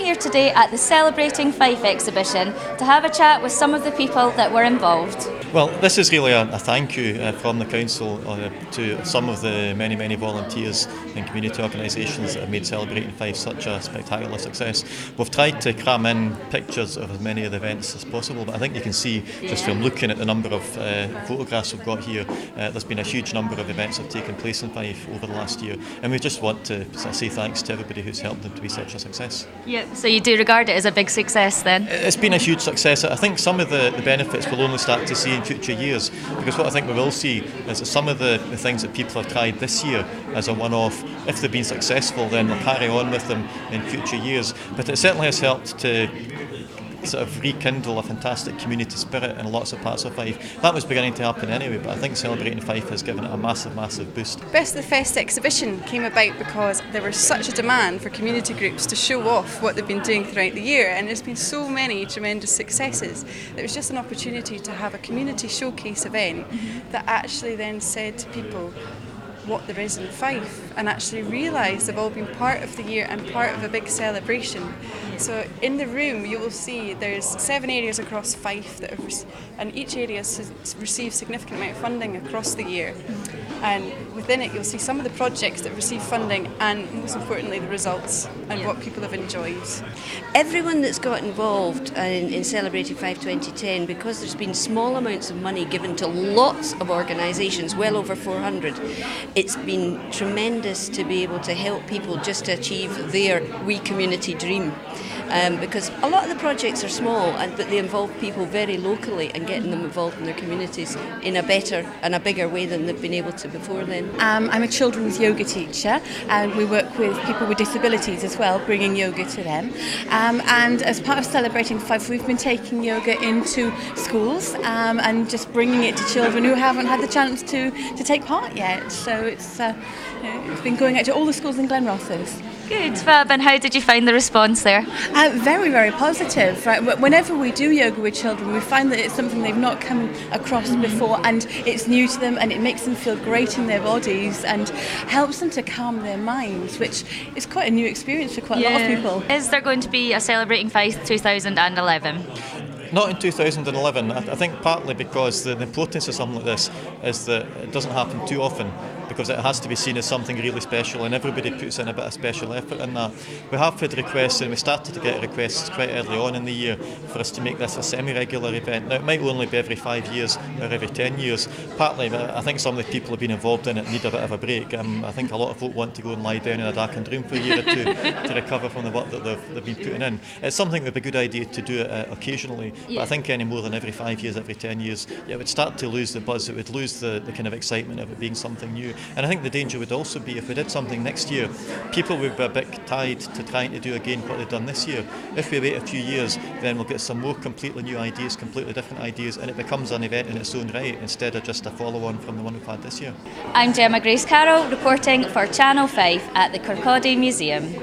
here today at the Celebrating Fife Exhibition to have a chat with some of the people that were involved. Well, this is really a thank you from the Council to some of the many volunteers and community organisations that have made Celebrating Fife such a spectacular success. We've tried to cram in pictures of as many of the events as possible, but I think you can see just from looking at the number of photographs we've got here, there's been a huge number of events that have taken place in Fife over the last year, and we just want to say thanks to everybody who's helped them to be such a success. Yeah, so you do regard it as a big success then? It's been a huge success. I think some of the benefits we'll only start to see in future years, because what I think we will see is that some of the things that people have tried this year as a one-off, if they've been successful, then they'll carry on with them in future years. But it certainly has helped to sort of rekindle a fantastic community spirit in lots of parts of Fife. That was beginning to happen anyway, but I think Celebrating Fife has given it a massive boost. Best of the Fest exhibition came about because there was such a demand for community groups to show off what they've been doing throughout the year, and there's been so many tremendous successes. It was just an opportunity to have a community showcase event that actually then said to people what there is in Fife, and actually realise they've all been part of the year and part of a big celebration. So in the room you will see there's 7 areas across Fife that have and each area has received significant amount of funding across the year, and within it you'll see some of the projects that receive funding and most importantly the results and what people have enjoyed. Everyone that's got involved in Celebrating Fife 2010, because there's been small amounts of money given to lots of organisations, well over 400, it's been tremendous to be able to help people just to achieve their wee community dream. Because a lot of the projects are small, but they involve people very locally and getting them involved in their communities in a better and a bigger way than they've been able to before then. I'm a children's yoga teacher, and we work with people with disabilities as well, bringing yoga to them. And as part of Celebrating Fife, we've been taking yoga into schools and just bringing it to children who haven't had the chance to take part yet. So it's been going out to all the schools in Glenrothes. Good, Fab. And how did you find the response there? Very positive. Right? Whenever we do yoga with children, we find that it's something they've not come across before, and it's new to them, and it makes them feel great in their bodies and helps them to calm their minds, which is quite a new experience for quite a lot of people. Is there going to be a Celebrating Fife 2011? Not in 2011. I think partly because the importance of something like this is that it doesn't happen too often, because it has to be seen as something really special, and everybody puts in a bit of special effort in that. We have had requests, and we started to get requests quite early on in the year for us to make this a semi-regular event. Now it might only be every 5 years or every 10 years. Partly I think some of the people who have been involved in it need a bit of a break. I think a lot of folk want to go and lie down in a darkened room for a year or two to recover from the work that they've been putting in. It's something that would be a good idea to do it occasionally, but I think any more than every 5 years, every 10 years, it would start to lose the buzz, it would lose the kind of excitement of it being something new. And I think the danger would also be if we did something next year, people would be a bit tied to trying to do again what they've done this year. If we wait a few years, then we'll get some more completely new ideas, completely different ideas, and it becomes an event in its own right instead of just a follow-on from the one we've had this year. I'm Jemma Grace Carroll, reporting for Channel 5 at the Kirkcaldy Museum.